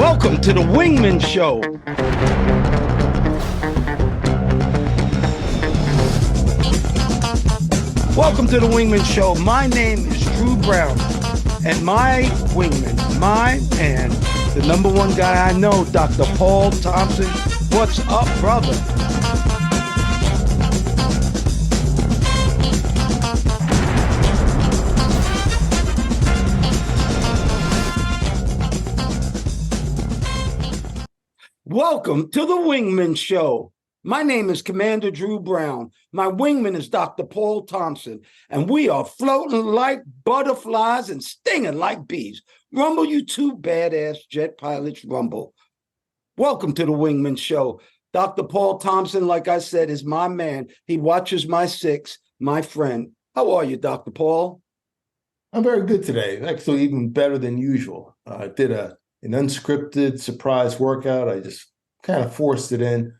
Welcome to the Wingmen Show. Welcome to the Wingmen Show. My name is Drew Brown, and my wingman, my man, the number one guy I know, Dr. Paul Thompson. What's up, brother? Welcome to the Wingmen Show. My name is Commander Drew Brown. My wingman is Dr. Paul Thompson, and we are floating like butterflies and stinging like bees. Rumble, you two badass jet pilots, rumble. Welcome to the Wingmen Show. Dr. Paul Thompson, like I said, is my man. He watches my six, my friend. How are you, Dr. Paul? I'm very good today. Actually, even better than usual. I did an unscripted surprise workout. I just kind of forced it in,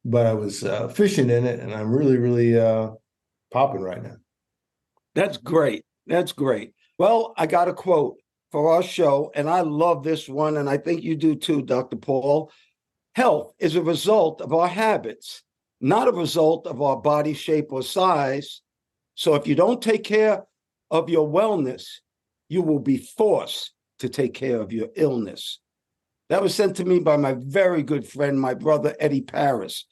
but I was efficient in it, and I'm really popping right now. That's great. That's great. Well, I got a quote for our show, and I love this one, and I think you do too, Dr. Paul. Health is a result of our habits, not a result of our body shape or size. So if you don't take care of your wellness, you will be forced to take care of your illness. That was sent to me by my very good friend, my brother, Eddie Paris,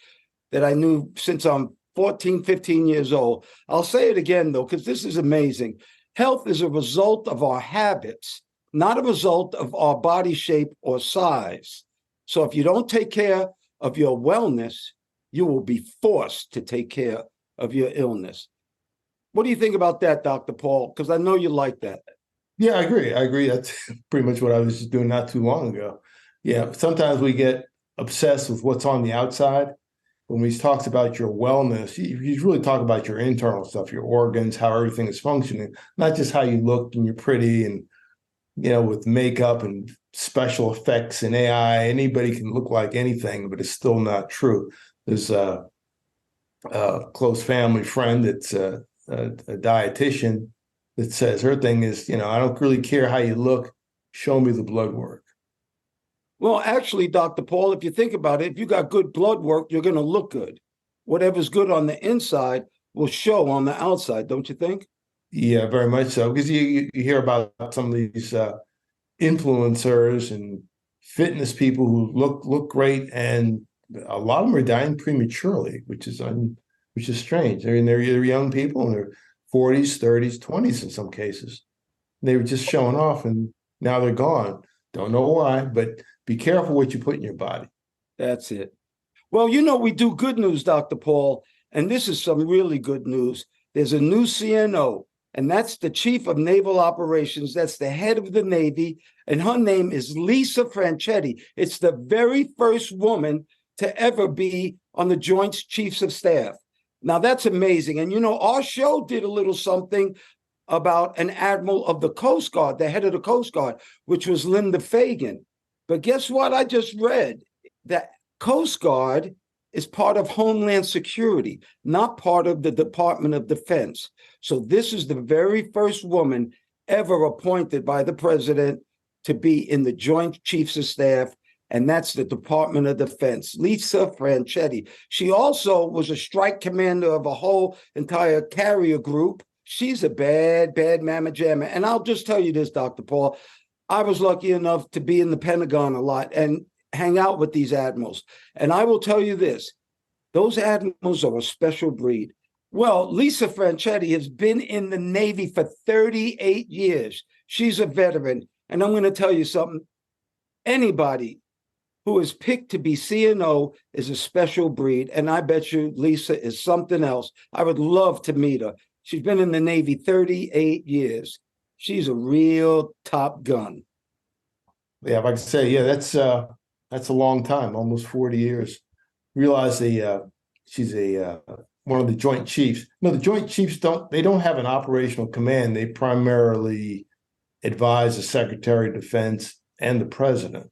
that I knew since I'm 14, 15 years old. I'll say it again, though, because this is amazing. Health is a result of our habits, not a result of our body shape or size. So if you don't take care of your wellness, you will be forced to take care of your illness. What do you think about that, Dr. Paul? Because I know you like that. Yeah, I agree. That's pretty much what I was just doing not too long ago. Yeah, sometimes we get obsessed with what's on the outside. When he talks about your wellness, he's really talking about your internal stuff, your organs, how everything is functioning, not just how you look and you're pretty and, with makeup and special effects and AI. Anybody can look like anything, but it's still not true. There's a close family friend that's a dietitian that says her thing is, I don't really care how you look. Show me the blood work. Well, actually, Dr. Paul, if you think about it, if you got good blood work, you're going to look good. Whatever's good on the inside will show on the outside, don't you think? Yeah, very much so. Because you hear about some of these influencers and fitness people who look great, and a lot of them are dying prematurely, which is strange. I mean, they're young people in their 40s, 30s, 20s in some cases. They were just showing off, and now they're gone. Don't know why, but be careful what you put in your body. That's it. Well, we do good news, Dr. Paul, and this is some really good news. There's a new CNO, and that's the Chief of Naval Operations. That's the head of the Navy, and her name is Lisa Franchetti. It's the very first woman to ever be on the Joint Chiefs of Staff. Now, that's amazing. And, our show did a little something about an admiral of the Coast Guard, the head of the Coast Guard, which was Linda Fagan. But guess what? I just read that Coast Guard is part of Homeland Security, not part of the Department of Defense. So this is the very first woman ever appointed by the president to be in the Joint Chiefs of Staff, and that's the Department of Defense, Lisa Franchetti. She also was a strike commander of a whole entire carrier group. She's a bad mamma jamma. And I'll just tell you this, Dr. Paul, I was lucky enough to be in the Pentagon a lot and hang out with these admirals. And I will tell you this, those admirals are a special breed. Well, Lisa Franchetti has been in the Navy for 38 years. She's a veteran. And I'm going to tell you something. Anybody who is picked to be CNO is a special breed. And I bet you Lisa is something else. I would love to meet her. She's been in the Navy 38 years. She's a real top gun. Yeah, if I could say, yeah, that's a long time, almost 40 years. Realize she's one of the Joint Chiefs. No, the Joint Chiefs don't have an operational command. They primarily advise the Secretary of Defense and the President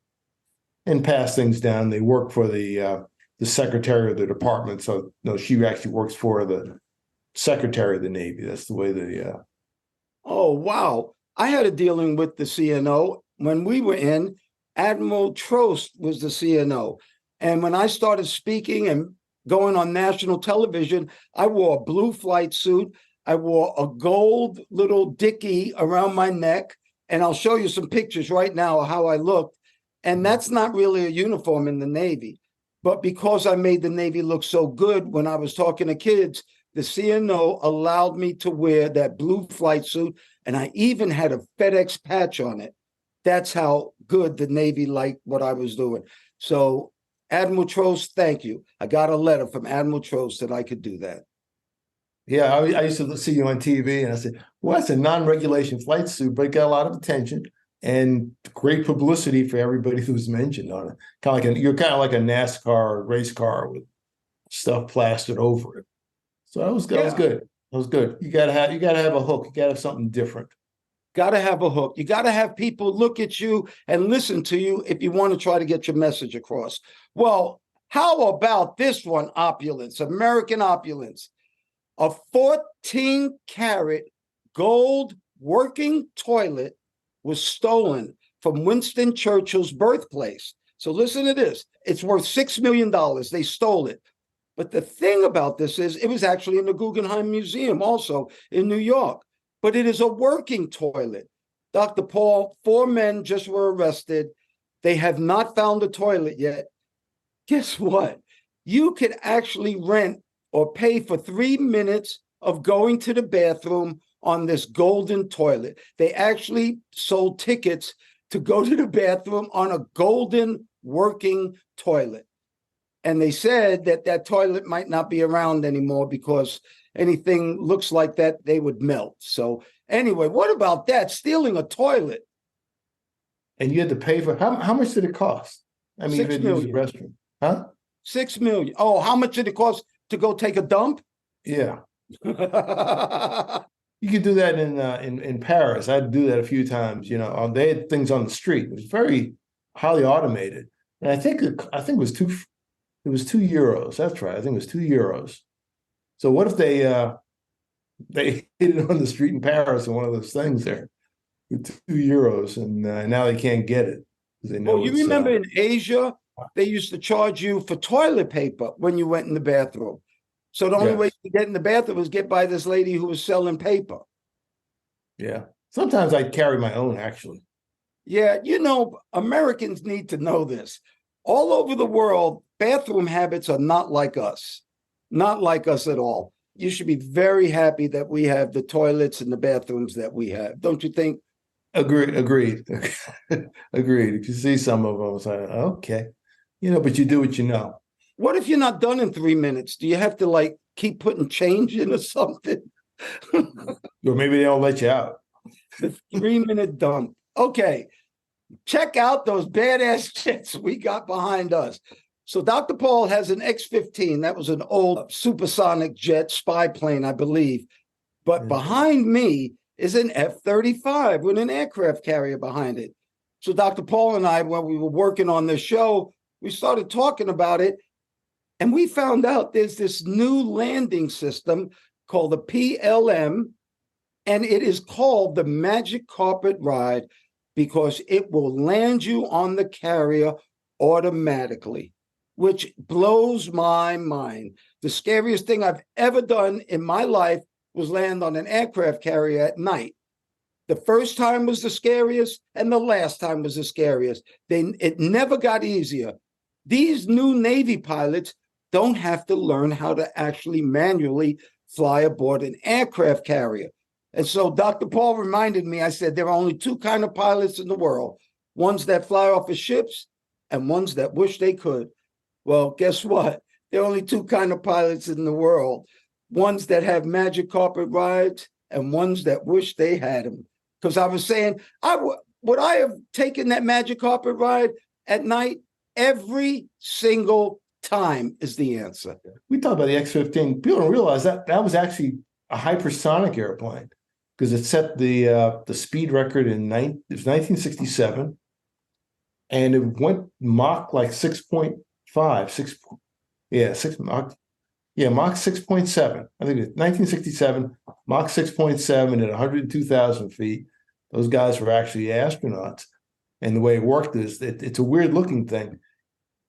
and pass things down. They work for the Secretary of the Department. So no, she actually works for the Secretary of the Navy. That's the way they. Oh, wow. I had a dealing with the CNO when we were in. Admiral Trost was the CNO. And when I started speaking and going on national television, I wore a blue flight suit. I wore a gold little dickie around my neck. And I'll show you some pictures right now of how I looked. And that's not really a uniform in the Navy. But because I made the Navy look so good when I was talking to kids, the CNO allowed me to wear that blue flight suit. And I even had a FedEx patch on it. That's how good the Navy liked what I was doing. So, Admiral Trost, thank you. I got a letter from Admiral Trost that I could do that. Yeah, I used to see you on TV, and I said, "Well, that's a non-regulation flight suit, but it got a lot of attention and great publicity for everybody who was mentioned on it. You're kind of like a NASCAR race car with stuff plastered over it. So that was good. That was good. You gotta have a hook. You gotta have something different. Got to have a hook. You got to have people look at you and listen to you if you want to try to get your message across. Well, how about this one, opulence, American opulence? A 14-carat gold working toilet was stolen from Winston Churchill's birthplace. So listen to this. It's worth $6 million. They stole it. But the thing about this is it was actually in the Guggenheim Museum also in New York. But it is a working toilet. Dr. Paul, 4 men just were arrested. They have not found a toilet yet. Guess what? You could actually rent or pay for 3 minutes of going to the bathroom on this golden toilet. They actually sold tickets to go to the bathroom on a golden working toilet. And they said that that toilet might not be around anymore because anything looks like that, they would melt. So anyway, what about that? Stealing a toilet. And you had to pay for how much did it cost? I mean, you had to use the restroom. Huh? $6 million. Oh, how much did it cost to go take a dump? Yeah. You could do that in Paris. I had to do that a few times. You know, they had things on the street. It was very highly automated. And I think it was €2. That's right. I think it was €2. So what if they hid it on the street in Paris in one of those things there with €2 and now they can't get it because they know. Oh, you remember in Asia they used to charge you for toilet paper when you went in the bathroom. So the only way to get in the bathroom was get by this lady who was selling paper. Yeah. Sometimes I carry my own, actually. Yeah, you know, Americans need to know this. All over the world, bathroom habits are not like us. Not like us at all. You should be very happy that we have the toilets and the bathrooms that we have. Don't you think? Agreed. Agreed. If you see some of them, it's like, okay. You know, but you do what you know. What if you're not done in 3 minutes? Do you have to like keep putting change in or something? Or maybe they don't let you out. The 3-minute dump. Okay. Check out those badass jets we got behind us. So Dr. Paul has an X-15. That was an old supersonic jet spy plane, I believe. But behind me is an F-35 with an aircraft carrier behind it. So Dr. Paul and I, when we were working on this show, we started talking about it. And we found out there's this new landing system called the PLM. And it is called the Magic Carpet Ride because it will land you on the carrier automatically, which blows my mind. The scariest thing I've ever done in my life was land on an aircraft carrier at night. The first time was the scariest, and the last time was the scariest. It never got easier. These new Navy pilots don't have to learn how to actually manually fly aboard an aircraft carrier. And so Dr. Paul reminded me, I said, there are only 2 kinds of pilots in the world, ones that fly off of ships and ones that wish they could. Well, guess what? There are only 2 kinds of pilots in the world, ones that have magic carpet rides and ones that wish they had them. Because I was saying, would I have taken that magic carpet ride at night? Every single time is the answer. We talk about the X-15. People don't realize that was actually a hypersonic airplane because it set the speed record in 1967, and it went Mach like 6.5, Mach 6.7. I think it's 1967, Mach 6.7 at 102,000 feet. Those guys were actually astronauts. And the way it worked is it's a weird looking thing.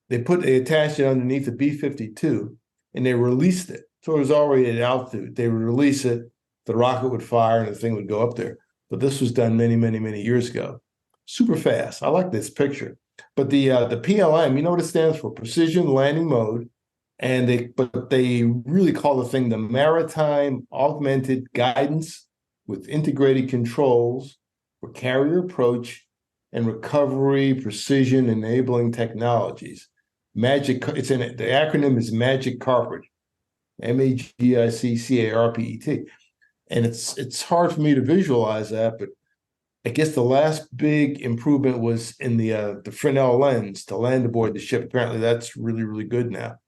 They attached it underneath the B-52 and they released it. So it was already at altitude. They would release it, the rocket would fire, and the thing would go up there. But this was done many, many, many years ago. Super fast. I like this picture. But the PLM, you know what it stands for? Precision Landing Mode. And they really call the thing the Maritime Augmented Guidance with Integrated Controls for Carrier Approach and Recovery Precision Enabling Technologies. The acronym is Magic Carpet, MAGICCARPET. And it's hard for me to visualize that, but I guess the last big improvement was in the Fresnel lens to land aboard the ship. Apparently that's really, really good now.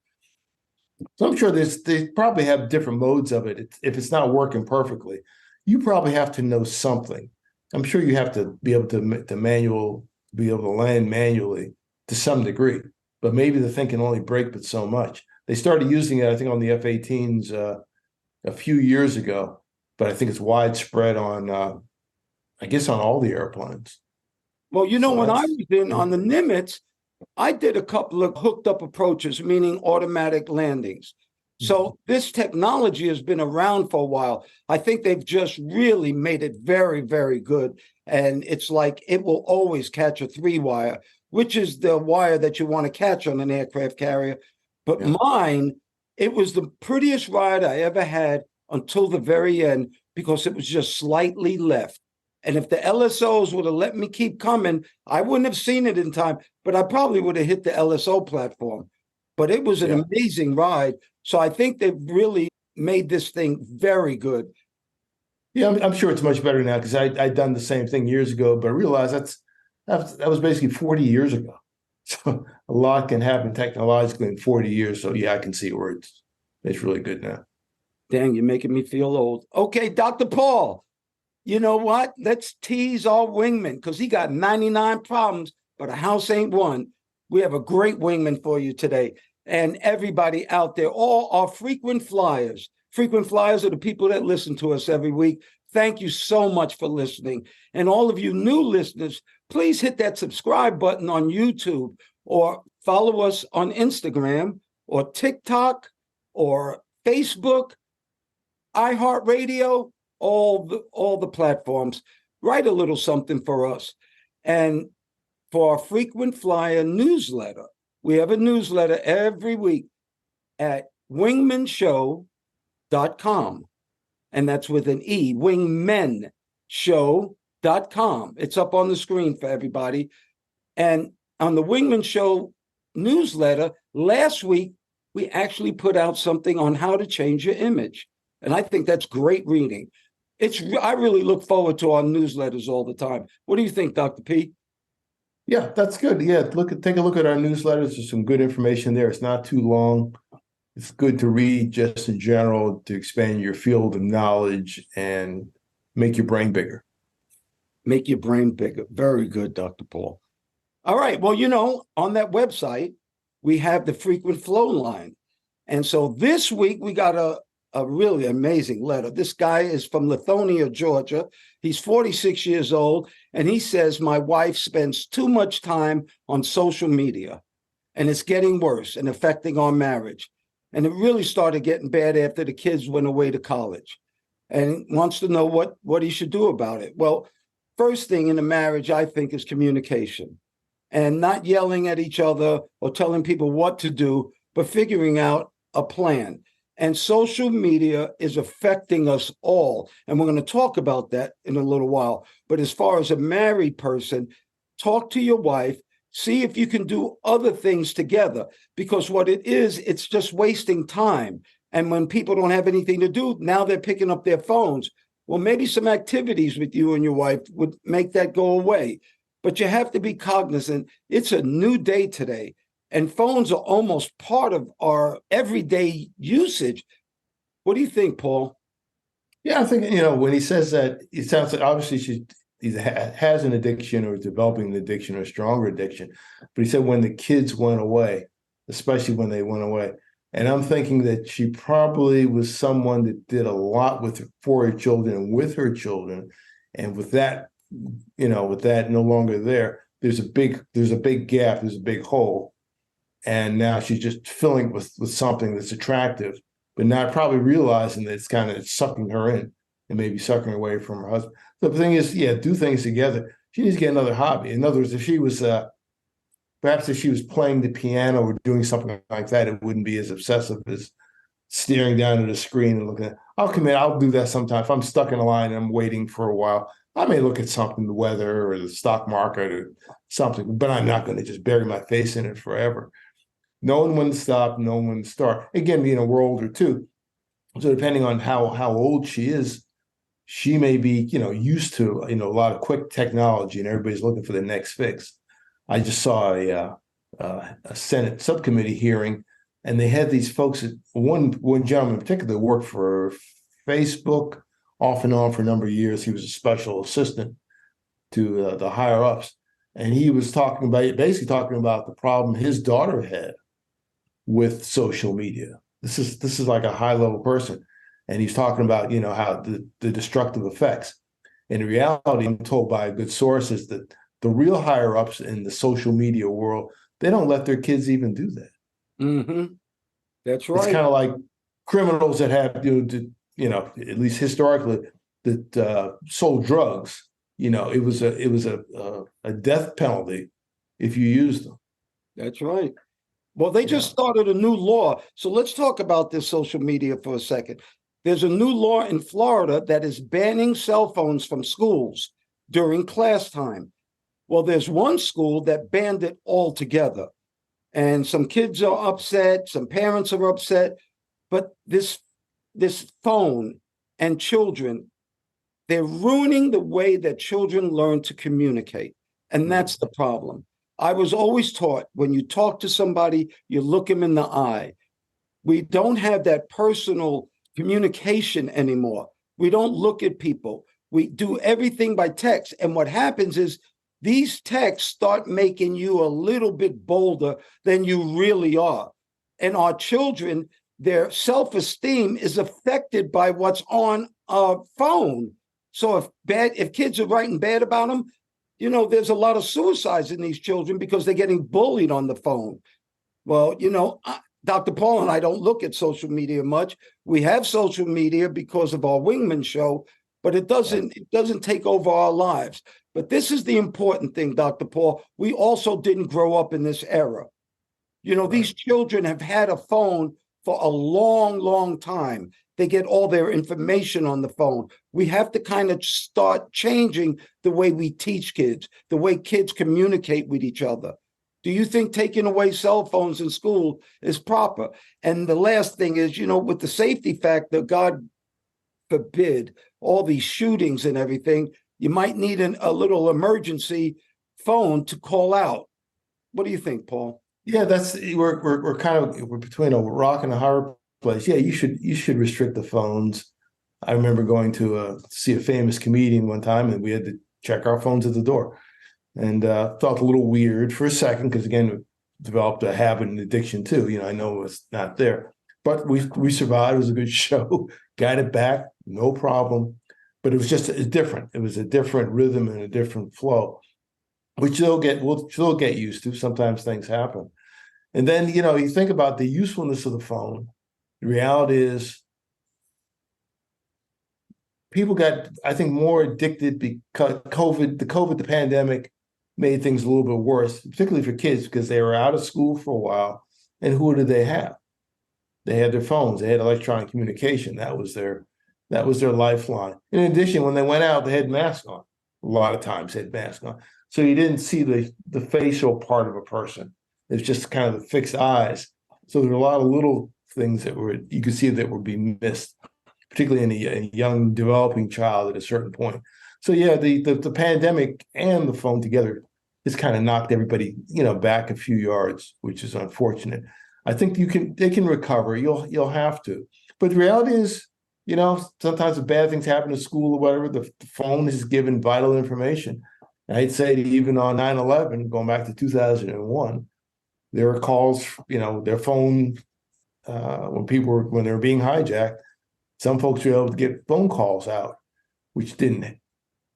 So I'm sure they probably have different modes of it. If it's not working perfectly, you probably have to know something. I'm sure you have to be able to be able to land manually to some degree, but maybe the thing can only break but so much. They started using it, I think, on the F-18s a few years ago, but I think it's widespread on, I guess, on all the airplanes. Well, when I was in on the Nimitz, I did a couple of hooked up approaches, meaning automatic landings. So this technology has been around for a while. I think they've just really made it very, very good. And it's like it will always catch a 3-wire, which is the wire that you want to catch on an aircraft carrier. But mine, it was the prettiest ride I ever had until the very end because it was just slightly left. And if the LSOs would have let me keep coming, I wouldn't have seen it in time, but I probably would have hit the LSO platform. But it was an amazing ride. So I think they've really made this thing very good. Yeah, I'm sure it's much better now because I'd done the same thing years ago, but I realized that was basically 40 years ago. So a lot can happen technologically in 40 years. So yeah, I can see where it's really good now. Dang, you're making me feel old. Okay, Dr. Paul. You know what? Let's tease our wingman because he got 99 problems, but a house ain't one. We have a great wingman for you today. And everybody out there, all our frequent flyers. Frequent flyers are the people that listen to us every week. Thank you so much for listening. And all of you new listeners, please hit that subscribe button on YouTube or follow us on Instagram or TikTok or Facebook, iHeartRadio, all the platforms. Write a little something for us. And for our frequent flyer newsletter, we have a newsletter every week at wingmenshow.com. And that's with an E, wingmenshow.com. It's up on the screen for everybody. And on the Wingman Show newsletter, last week, we actually put out something on how to change your image. And I think that's great reading. I really look forward to our newsletters all the time. What do you think, Dr. P? Yeah, that's good. Yeah, take a look at our newsletters. There's some good information there. It's not too long. It's good to read just in general to expand your field of knowledge and make your brain bigger. Make your brain bigger. Very good, Dr. Paul. All right. Well, on that website, we have the frequent flow line. And so this week we got a really amazing letter. This guy is from Lithonia, Georgia. He's 46 years old, and he says, my wife spends too much time on social media, and it's getting worse and affecting our marriage. And it really started getting bad after the kids went away to college, and wants to know what he should do about it. Well, first thing in a marriage, I think, is communication, and not yelling at each other or telling people what to do, but figuring out a plan. And social media is affecting us all. And we're going to talk about that in a little while. But as far as a married person, talk to your wife, see if you can do other things together. Because what it is, it's just wasting time. And when people don't have anything to do, now they're picking up their phones. Well, maybe some activities with you and your wife would make that go away. But you have to be cognizant. It's a new day today. And phones are almost part of our everyday usage. What do you think, Paul? Yeah, I think, when he says that, it sounds like obviously she either has an addiction or is developing an addiction or a stronger addiction. But he said when the kids went away, especially when they went away. And I'm thinking that she probably was someone that did a lot for her children and with her children. And with that, no longer there, there's a big gap, there's a big hole, and now she's just filling it with something that's attractive, but not probably realizing that it's kind of sucking her in and maybe sucking her away from her husband. So the thing is, yeah, do things together. She needs to get another hobby. In other words, if she was perhaps if she was playing the piano or doing something like that, it wouldn't be as obsessive as staring down at a screen and looking at. I'll commit. I'll do that sometime. If I'm stuck in a line and I'm waiting for a while, I may look at something, the weather or the stock market or something, but I'm not going to just bury my face in it forever. Knowing when to stop, knowing when to start. Again, we're older too. So depending on how old she is, she may be, used to, a lot of quick technology and everybody's looking for the next fix. I just saw a Senate subcommittee hearing, and they had these folks. One gentleman in particular worked for Facebook off and on for a number of years. He was a special assistant to the higher ups, and he was basically talking about the problem his daughter had with social media. This is like a high level person, and he's talking about how the destructive effects. In reality, I'm told by a good source is that the real higher ups in the social media world, they don't let their kids even do that. Mm-hmm. That's right. It's kind of like criminals that have, at least historically, that sold drugs. It was a death penalty if you used them. That's right. Well, they just started a new law. So let's talk about this social media for a second. There's a new law in Florida that is banning cell phones from schools during class time. Well, there's one school that banned it altogether. And some kids are upset, some parents are upset. But this phone and children, they're ruining the way that children learn to communicate. And that's the problem. I was always taught when you talk to somebody, you look them in the eye. We don't have that personal communication anymore. We don't look at people. We do everything by text. And what happens is these texts start making you a little bit bolder than you really are. And our children, their self-esteem is affected by what's on a phone. So if kids are writing bad about them, there's a lot of suicides in these children because they're getting bullied on the phone. Well, Dr. Paul and I don't look at social media much. We have social media because of our Wingmen show, but it doesn't take over our lives. But this is the important thing, Dr. Paul. We also didn't grow up in this era. These children have had a phone for a long, long time. They get all their information on the phone. We have to kind of start changing the way we teach kids, the way kids communicate with each other. Do you think taking away cell phones in school is proper? And the last thing is, with the safety factor, God forbid, all these shootings and everything, you might need a little emergency phone to call out. What do you think, Paul? Yeah, we're between a rock and a hard place. Yeah, you should restrict the phones. I remember going to see a famous comedian one time, and we had to check our phones at the door, and felt a little weird for a second because again, we developed a habit and addiction too. I know it's not there, but we survived. It was a good show. Got it back, no problem. But it was different. It was a different rhythm and a different flow, which we'll still get used to. Sometimes things happen. And then, you think about the usefulness of the phone. The reality is people got, I think, more addicted because the pandemic made things a little bit worse, particularly for kids, because they were out of school for a while. And who did they have? They had their phones. They had electronic communication. That was their lifeline. In addition, when they went out, they had masks on. A lot of times they had masks on. So you didn't see the facial part of a person. It's just kind of the fixed eyes. So there were a lot of little things you could see that were being missed, particularly in a young developing child at a certain point. So yeah, the pandemic and the phone together has kind of knocked everybody, back a few yards, which is unfortunate. I think they can recover. You'll have to. But the reality is, sometimes if bad things happen to school or whatever, the phone is given vital information. I'd say even on 9/11, going back to 2001, there were calls, their phone, when they were being hijacked, some folks were able to get phone calls out, which didn't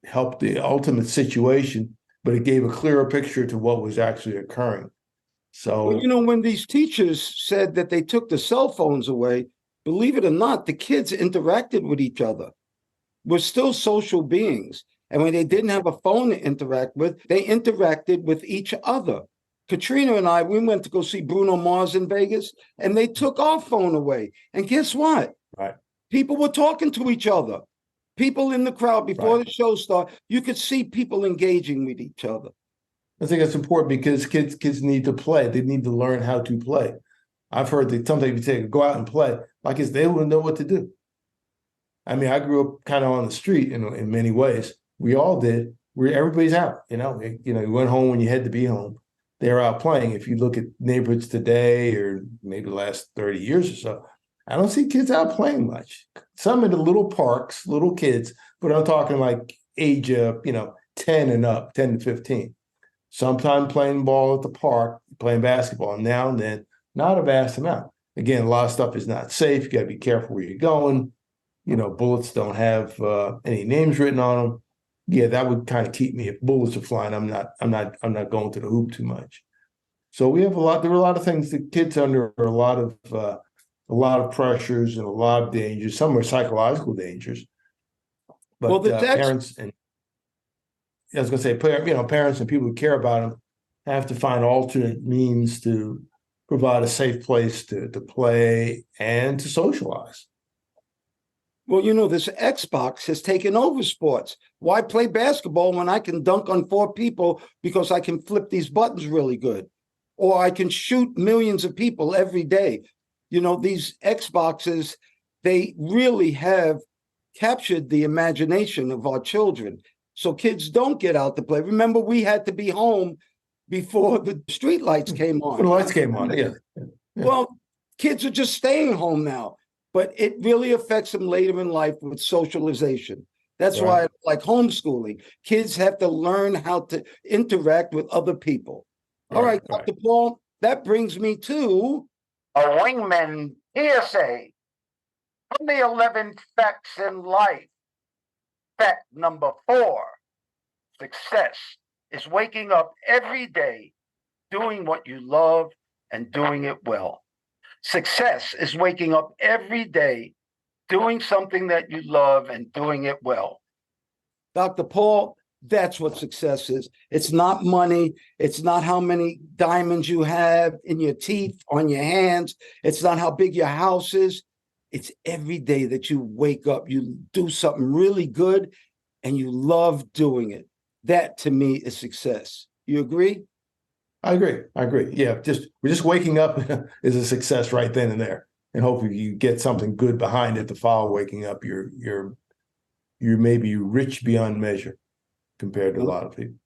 help the ultimate situation. but it gave a clearer picture to what was actually occurring. Well, So, when these teachers said that they took the cell phones away, believe it or not, the kids interacted with each other. We're still social beings. And when they didn't have a phone to interact with, they interacted with each other. Katrina and I, we went to go see Bruno Mars in Vegas, and they took our phone away. And guess what? right. People were talking to each other. People in the crowd before Right. the show started, you could see people engaging with each other. I think that's important because kids need to play. They need to learn how to play. I've heard that sometimes you say, go out and play. My kids, they wouldn't know what to do. I mean, I grew up kind of on the street in many ways. We all did. Everybody's out, you went home when you had to be home. They're out playing. If you look at neighborhoods today or maybe the last 30 years or so, I don't see kids out playing much. Some in the little parks, little kids, but I'm talking like age of, 10 and up, 10 to 15. Sometimes playing ball at the park, playing basketball, and now and then, not a vast amount. Again, a lot of stuff is not safe. You got to be careful where you're going. Bullets don't have any names written on them. Yeah, that would kind of keep me. If bullets are flying, I'm not going to the hoop too much. So we have there are a lot of things that kids under a lot of pressures and a lot of dangers. Some are psychological dangers, but parents and I was going to say, parents and people who care about them have to find alternate means to provide a safe place to play and to socialize. Well, this Xbox has taken over sports. Why play basketball when I can dunk on 4 people because I can flip these buttons really good? Or I can shoot millions of people every day. These Xboxes, they really have captured the imagination of our children. So kids don't get out to play. Remember, we had to be home before the street lights came on. When the lights came on, yeah. Well, kids are just staying home now, but it really affects them later in life with socialization. That's why I like homeschooling. Kids have to learn how to interact with other people. All right, Dr. Paul, that brings me to a Wingmen PSA from the 11 facts in life. Fact number 4, success is waking up every day, doing what you love and doing it well. Success is waking up every day, doing something that you love and doing it well. Dr. Paul, that's what success is. It's not money. It's not how many diamonds you have in your teeth, on your hands. It's not how big your house is. It's every day that you wake up, you do something really good, and you love doing it. That, to me, is success. You agree? I agree. Yeah, we're just waking up is a success right then and there, and hopefully you get something good behind it to follow waking up. You're maybe rich beyond measure compared to a lot of people.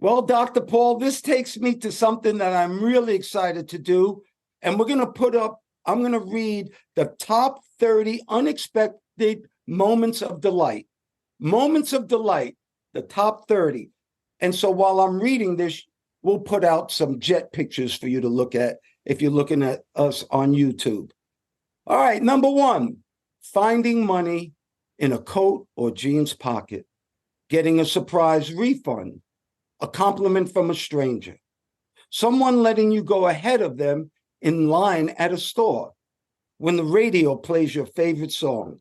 Well, Dr. Paul, this takes me to something that I'm really excited to do, and we're going to I'm going to read the top 30 unexpected moments of delight. Moments of delight, the top 30. And so while I'm reading this, we'll put out some jet pictures for you to look at if you're looking at us on YouTube. All right, number 1, finding money in a coat or jeans pocket, getting a surprise refund, a compliment from a stranger, someone letting you go ahead of them in line at a store, when the radio plays your favorite song,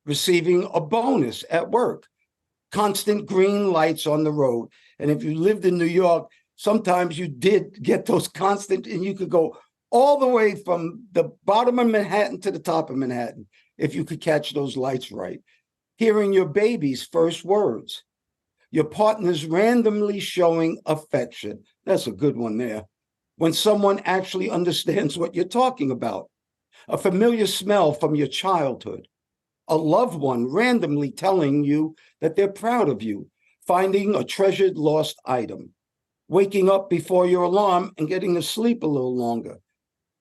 receiving a bonus at work, constant green lights on the road. And if you lived in New York, sometimes you did get those constant, and you could go all the way from the bottom of Manhattan to the top of Manhattan if you could catch those lights right. Hearing your baby's first words, your partner's randomly showing affection. That's a good one there. When someone actually understands what you're talking about, a familiar smell from your childhood, a loved one randomly telling you that they're proud of you, finding a treasured lost item, waking up before your alarm and getting to sleep a little longer,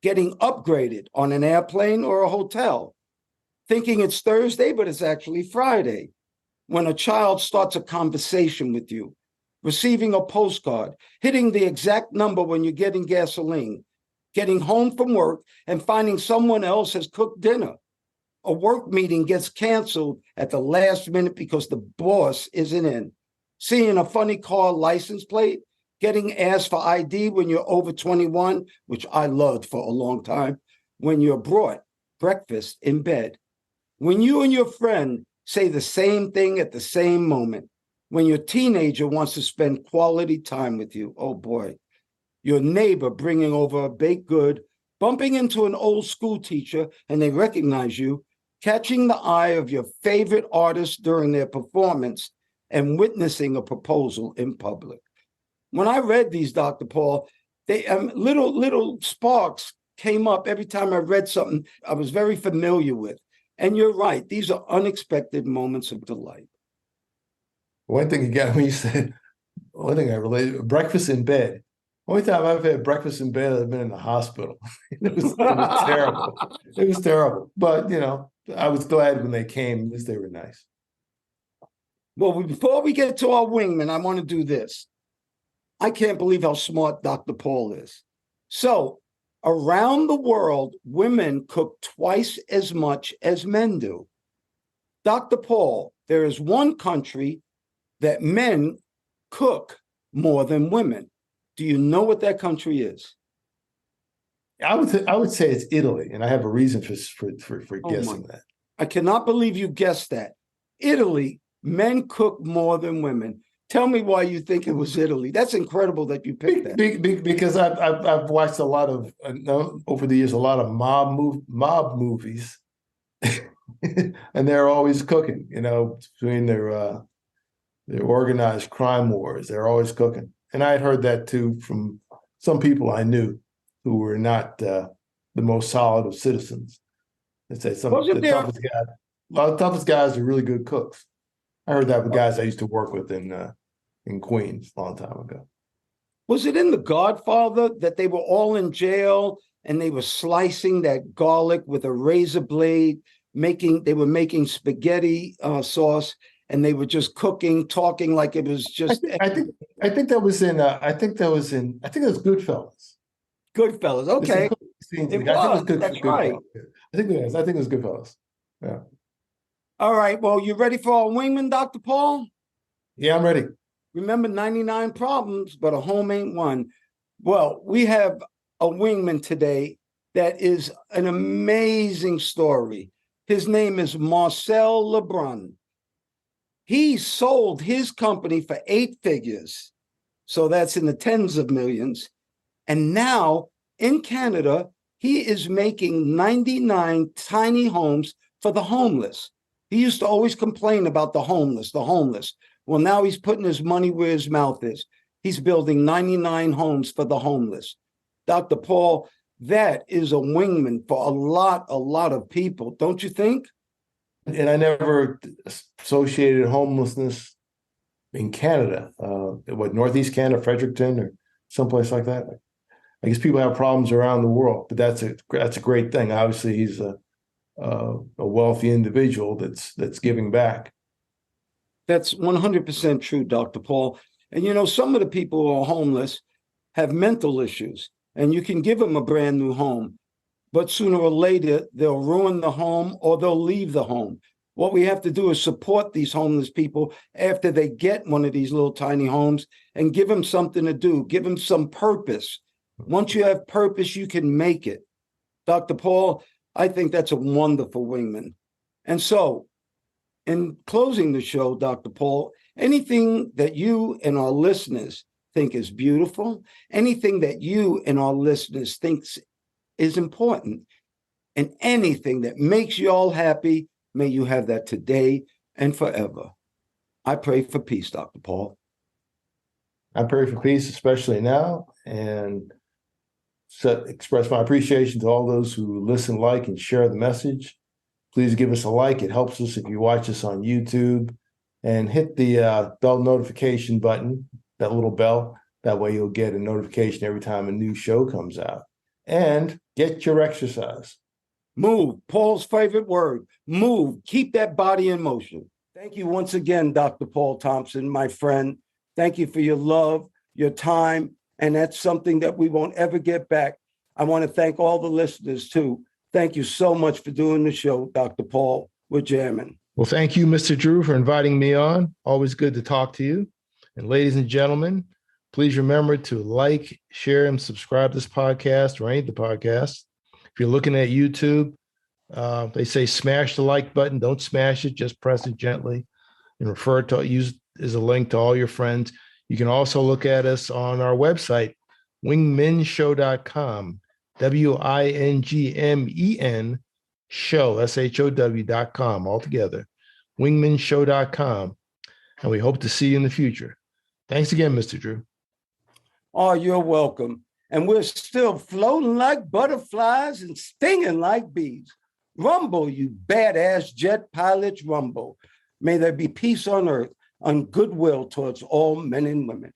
getting upgraded on an airplane or a hotel, thinking it's Thursday, but it's actually Friday, when a child starts a conversation with you, receiving a postcard, hitting the exact number when you're getting gasoline, getting home from work and finding someone else has cooked dinner. A work meeting gets canceled at the last minute because the boss isn't in. seeing a funny car license plate, getting asked for ID when you're over 21, which I loved for a long time, when you're brought breakfast in bed, when you and your friend say the same thing at the same moment, when your teenager wants to spend quality time with you, oh boy, your neighbor bringing over a baked good, bumping into an old school teacher and they recognize you, catching the eye of your favorite artist during their performance, and witnessing a proposal in public. When I read these, Dr. Paul, they little sparks came up every time I read something I was very familiar with. And you're right, these are unexpected moments of delight. One thing again, when you said, one thing I related, breakfast in bed. Only time I've had breakfast in bed, I've been in the hospital. It was terrible. It was terrible. But, I was glad when they came, at least they were nice. Well, before we get to our wingman, I want to do this. I can't believe how smart Dr. Paul is. So, around the world, women cook twice as much as men do. Dr. Paul, there is one country that men cook more than women. Do you know what that country is? I would say it's Italy, and I have a reason for guessing that. I cannot believe you guessed that. Italy, men cook more than women. Tell me why you think it was Italy. That's incredible that you picked that. Because I've watched a lot of over the years a lot of mob movies, and they're always cooking. Between their organized crime wars, they're always cooking. And I had heard that too from some people I knew who were not the most solid of citizens. They say some of the toughest guys. A lot of the toughest guys are really good cooks. I heard that with guys I used to work with in Queens a long time ago. Was it in The Godfather that they were all in jail and they were slicing that garlic with a razor blade, they were making spaghetti sauce, and they were just cooking, talking like it was just. I think that was in. I think that was Goodfellas. Goodfellas, okay. That's right. I think it was Goodfellas. Yeah. All right. Well, you ready for our wingman, Dr. Paul? Yeah, I'm ready. Remember, 99 problems, but a home ain't one. Well, we have a wingman today that is an amazing story. His name is Marcel Lebrun. He sold his company for 8 figures. So that's in the tens of millions. And now in Canada, he is making 99 tiny homes for the homeless. He used to always complain about the homeless. Well, now he's putting his money where his mouth is. He's building 99 homes for the homeless. Dr. Paul, that is a wingman for a lot of people, don't you think? And I never associated homelessness in Canada, Northeast Canada, Fredericton, or someplace like that. I guess people have problems around the world, but that's a great thing. Obviously, he's a wealthy individual that's giving back. That's 100% true, Dr. Paul. And some of the people who are homeless have mental issues, and you can give them a brand new home, but sooner or later they'll ruin the home or they'll leave the home. What we have to do is support these homeless people after they get one of these little tiny homes and give them something to do, give them some purpose. Once you have purpose, you can make it. Dr. Paul, I think that's a wonderful wingman. And so, in closing the show, Dr. Paul, anything that you and our listeners think is beautiful, anything that you and our listeners think is important, and anything that makes you all happy, may you have that today and forever. I pray for peace, Dr. Paul. I pray for peace, especially now, and express my appreciation to all those who listen, like, and share the message. Please give us a like. It helps us if you watch us on YouTube, and hit the bell notification button, that little bell. That way you'll get a notification every time a new show comes out. And get your exercise. Move. Paul's favorite word. Move. Keep that body in motion. Thank you once again, Dr. Paul Thompson, my friend. Thank you for your love, your time, and that's something that we won't ever get back. I want to thank all the listeners, too. Thank you so much for doing the show, Dr. Paul. We're jamming. Well, thank you, Mr. Drew, for inviting me on. Always good to talk to you. And ladies and gentlemen, please remember to like, share, and subscribe to this podcast or any of the podcasts. If you're looking at YouTube, they say smash the like button. Don't smash it, just press it gently and refer to use as a link to all your friends. You can also look at us on our website, wingmenshow.com, WINGMEN show, SHOW.com altogether, wingmenshow.com. And we hope to see you in the future. Thanks again, Mr. Drew. Oh, you're welcome. And we're still floating like butterflies and stinging like bees. Rumble, you badass jet pilots, rumble. May there be peace on earth, and goodwill towards all men and women.